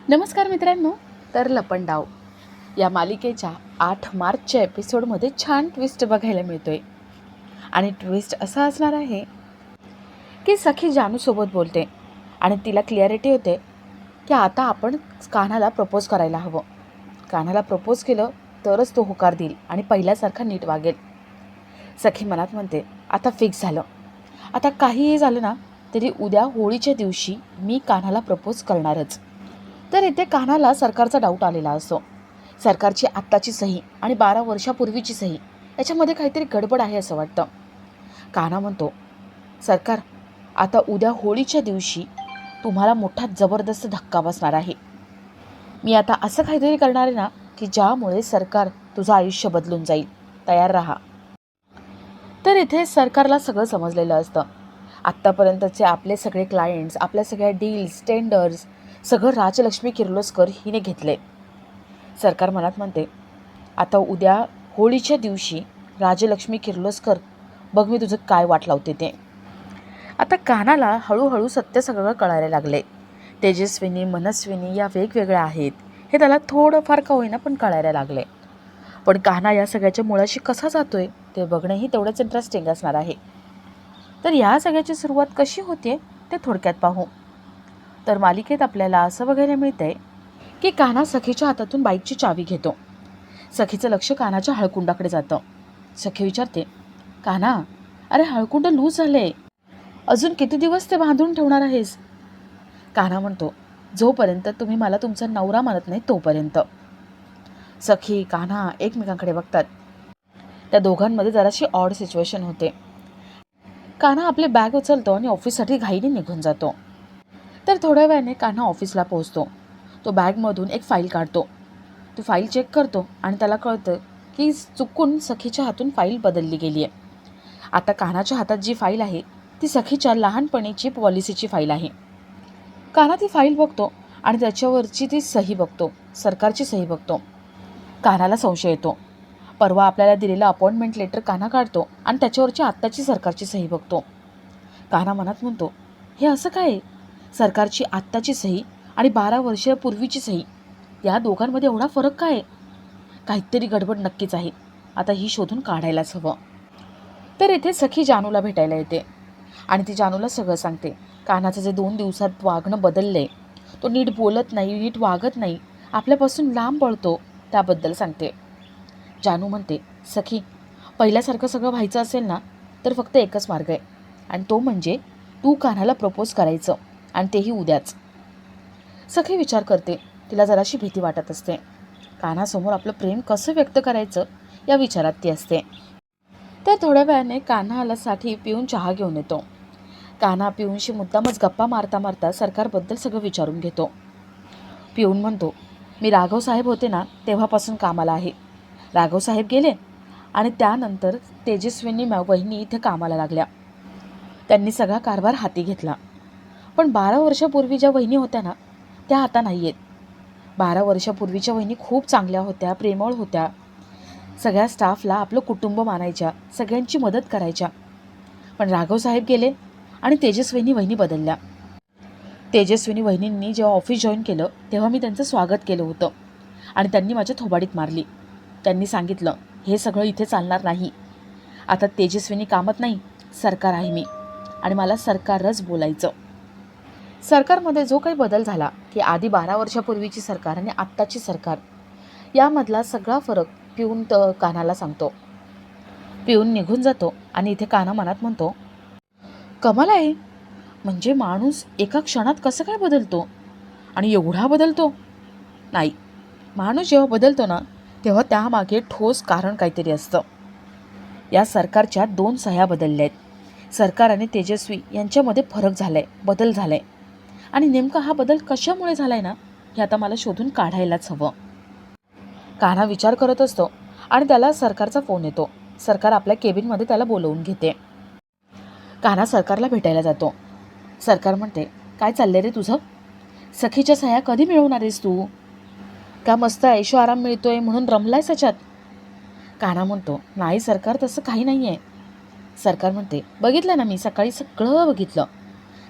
नमस्कार मित्रांनो. तर लपंडाव या मालिकेच्या 8 मार्चच्या एपिसोडमध्ये छान ट्विस्ट बघायला मिळतोय. आणि ट्विस्ट असा असणार आहे की सखी जानूसोबत बोलते आणि तिला क्लिअरिटी होते की आता आपण कान्हाला प्रपोज करायला हवं. कान्हाला प्रपोज केलं तरच तो होकार देईल आणि पहिल्यासारखा नीट वागेल. सखी मनात म्हणते आता फिक्स झालं. आता काहीही झालं ना तरी उद्या होळीच्या दिवशी मी कान्हाला प्रपोज करणारच. तर इथे कान्हाला सरकारचा डाऊट आलेला असतो. सरकारची आत्ताची सही आणि 12 वर्षापूर्वीची सही याच्यामध्ये काहीतरी गडबड आहे असं वाटतं. कान्हा म्हणतो, सरकार आता उद्या होळीच्या दिवशी तुम्हाला मोठा जबरदस्त धक्का बसणार आहे. मी आता असं काहीतरी करणार आहे ना की ज्यामुळे सरकार तुझं आयुष्य बदलून जाईल. तयार राहा. तर इथे सरकारला सगळं समजलेलं असतं. आत्तापर्यंतचे आपले सगळे क्लायंट्स, आपल्या सगळ्या डील्स, टेंडर्स सगळं राजलक्ष्मी किर्लोस्कर हिने घेतले. सरकार मनात म्हणते आता उद्या होळीच्या दिवशी राजलक्ष्मी किर्लोस्कर बघ मी तुझं काय वाट लावते ते. आता कान्हाला हळूहळू सत्य सगळं कळायला लागले. तेजस्विनी, मनस्विनी या वेगवेगळ्या आहेत हे त्याला थोडंफार का होईना पण कळायला लागले. पण कान्हा या सगळ्याच्या मुळाशी कसा जातोय ते बघणंही तेवढंच इंटरेस्टिंग असणार आहे. तर या सगळ्याची सुरुवात कशी होते ते थोडक्यात पाहू. तर मालिकेत आपल्याला असं बघायला मिळतंय की कान्हा सखीच्या हातातून बाईकची चावी घेतो. सखीचं लक्ष कान्हाच्या हळकुंडाकडे जातं. सखी विचारते, कान्हा अरे हळकुंड लूज झाले, अजून किती दिवस ते बांधून ठेवणार आहेस? कान्हा म्हणतो, जोपर्यंत तुम्ही मला तुमचा नवरा मानत नाही तोपर्यंत. सखी कान्हा एकमेकांकडे बघतात. त्या दोघांमध्ये जराशी ऑड सिच्युएशन होते. कान्हा आपली बॅग उचलतो आणि ऑफिससाठी घाईने निघून जातो. तर थोड्या वेळाने कान्हा ऑफिसला पोहोचतो. तो बॅगमधून एक फाईल काढतो. तो फाईल चेक करतो आणि त्याला कळतं की चुकून सखीच्या हातून फाईल बदलली गेली आहे. आता कान्हाच्या हातात जी फाईल आहे ती सखीच्या लहानपणीची पॉलिसीची फाईल आहे. कान्हा ती फाईल बघतो आणि त्याच्यावरची ती सही बघतो, सरकारची सही बघतो. कान्हाला संशय येतो. परवा आपल्याला दिलेलं अपॉइंटमेंट लेटर कान्हा काढतो आणि त्याच्यावरची आत्ताची सरकारची सही बघतो. कान्हा मनात म्हणतो, हे असं काय? सरकारची आत्ताची सही आणि 12 वर्षापूर्वीची सही या दोघांमध्ये एवढा फरक काय? काहीतरी गडबड नक्कीच आहे. आता ही शोधून काढायलाच हवं. तर इथे सखी जानूला भेटायला येते आणि ती जानूला सगळं सांगते. कान्हाचं जे 2 दिवसात वागणं बदललंय, तो नीट बोलत नाही, नीट वागत नाही, आपल्यापासून लांब पळतो, त्याबद्दल सांगते. जानू म्हणते, सखी पहिल्यासारखं सगळं व्हायचं असेल ना तर फक्त एकच मार्ग आहे आणि तो म्हणजे तू कान्हाला प्रपोज करायचं आणि तेही उद्याच. सखी विचार करते. तिला जराशी भीती वाटत असते. कान्हासमोर आपलं प्रेम कसं व्यक्त करायचं या विचारात ती असते. तर थोड्या वेळाने कान्हासाठी पिऊन चहा घेऊन येतो. कान्हा पिऊनशी मुद्दामच गप्पा मारता मारता सरकारबद्दल सगळं विचारून घेतो. पिऊन म्हणतो, मी राघव साहेब होते ना तेव्हापासून कामाला आहे. राघव साहेब गेले आणि त्यानंतर तेजस्विनी वहिनी इथे कामाला लागल्या. त्यांनी सगळा कारभार हाती घेतला. पण 12 वर्षापूर्वी ज्या वहिनी होत्या ना त्या आता नाही आहेत. 12 वर्षापूर्वीच्या वहिनी खूप चांगल्या होत्या, प्रेमळ होत्या. सगळ्या स्टाफला आपलं कुटुंब मानायच्या, सगळ्यांची मदत करायच्या. पण राघव साहेब गेले आणि तेजस्विनी वहिनी बदलल्या. तेजस्विनी वहिनींनी जेव्हा ऑफिस जॉईन केलं तेव्हा मी त्यांचं स्वागत केलं होतं आणि त्यांनी माझ्या थोबाडीत मारली. त्यांनी सांगितलं, हे सगळं इथे चालणार नाही. आता तेजस्विनी कामात नाही, सरकार आहे मी आणि मला सरकारच बोलायचं. सरकारमध्ये जो काही बदल झाला की आधी 12 वर्षापूर्वीची सरकार आणि आत्ताची सरकार यामधला सगळा फरक पिऊन कान्हाला सांगतो. पिऊन निघून जातो आणि इथे कान्हा मनात म्हणतो, कमाल आहे, म्हणजे माणूस एका क्षणात कसं काय बदलतो आणि एवढा बदलतो? नाही, माणूस जेव्हा बदलतो ना तेव्हा त्यामागे ठोस कारण काहीतरी असतं. या सरकारच्या 2 सह्या बदलल्या आहेत. सरकार आणि तेजस्वी यांच्यामध्ये फरक झालाय, बदल झालाय आणि नेमका हा बदल कशामुळे झालाय ना हे आता मला शोधून काढायलाच हवं. कान्हा विचार करत असतो आणि त्याला सरकारचा फोन येतो. सरकार आपल्या केबिनमध्ये त्याला बोलवून घेते. कान्हा सरकारला भेटायला जातो. सरकार म्हणते, काय चाललंय रे तुझं? सखीच्या सह्या कधी मिळवणार आहेस तू? का मस्त ऐशो आराम मिळतोय म्हणून रमलायस त्याच्यात? कान्हा म्हणतो, नाही सरकार, तसं काही नाही आहे. सरकार म्हणते, बघितलं ना, मी सकाळी सगळं बघितलं.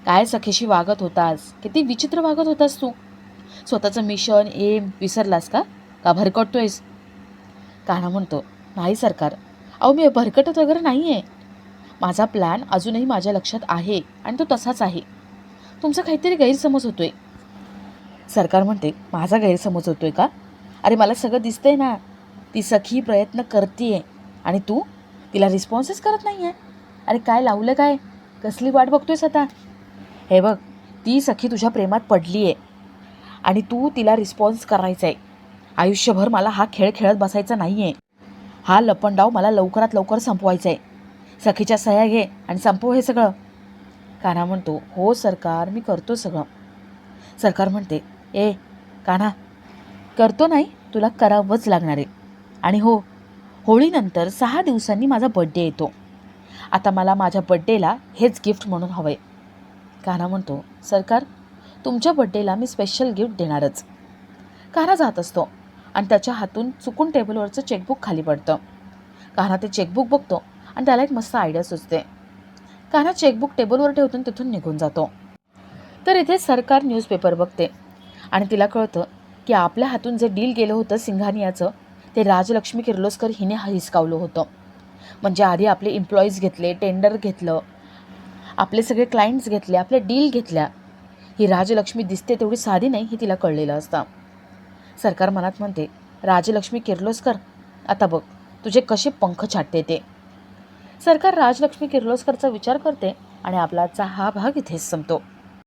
काय सखीशी वागत होतास, किती विचित्र वागत होतास तू. स्वतःचं मिशन एम विसरलास का भरकटतोयस? कान्हा म्हणतो, नाही सरकार, अहो मी भरकटत वगैरे नाही आहे. माझा प्लॅन अजूनही माझ्या लक्षात आहे आणि तो तसाच आहे. तुमचा काहीतरी गैरसमज होतोय. सरकार म्हणते, माझा गैरसमज होतोय का? अरे मला सगळं दिसतंय ना. ती सखी प्रयत्न करते आणि तू तिला रिस्पॉन्सच करत नाही आहे. अरे काय लावलं काय? कसली वाट बघतोयस आता? हे बघ, ती सखी तुझ्या प्रेमात पडली आहे आणि तू तिला रिस्पॉन्स करायचा आहे. आयुष्यभर मला हा खेळ खेळत बसायचा नाही आहे. हा लपंडाव मला लवकरात लवकर संपवायचा आहे. सखीच्या सह्या घे आणि संपव हे सगळं. कान्हा म्हणतो, हो सरकार, मी करतो सगळं. सरकार म्हणते, ए कान्हा, करतो नाही, तुला करावंच लागणार आहे. आणि हो, होळीनंतर 6 दिवसांनी माझा बड्डे येतो. आता मला माझ्या बड्डेला हेच गिफ्ट म्हणून हवं आहे. कान्हा म्हणतो, सरकार, तुमच्या बड्डेला मी स्पेशल गिफ्ट देणारच. कान्हा जात असतो आणि त्याच्या हातून चुकून टेबलवरचं चेकबुक खाली पडतं. कान्हा ते चेकबुक बघतो आणि त्याला एक मस्त आयडिया सुचते. कान्हा चेकबुक टेबलवर ठेवून तिथून निघून जातो. तर इथे सरकार न्यूजपेपर बघते आणि तिला कळतं की आपल्या हातून जे डील गेलं होतं सिंघानियाचं, ते राजलक्ष्मी किर्लोस्कर हिने हिसकावलं होतं. म्हणजे आधी आपले एम्प्लॉईज घेतले, टेंडर घेतलं, आपले सगळे क्लायंट्स घेतले, आपल्या डील घेतल्या. ही राजलक्ष्मी दिसते तेवढी साधी नाही हे तिला कळलेलं असतं. सरकार मनात म्हणते, राजलक्ष्मी किर्लोस्कर, आता बघ तुझे कसे पंख छाटते ते. सरकार राजलक्ष्मी किर्लोस्करचा विचार करते आणि आपला आजचा हा भाग इथेच संपतो.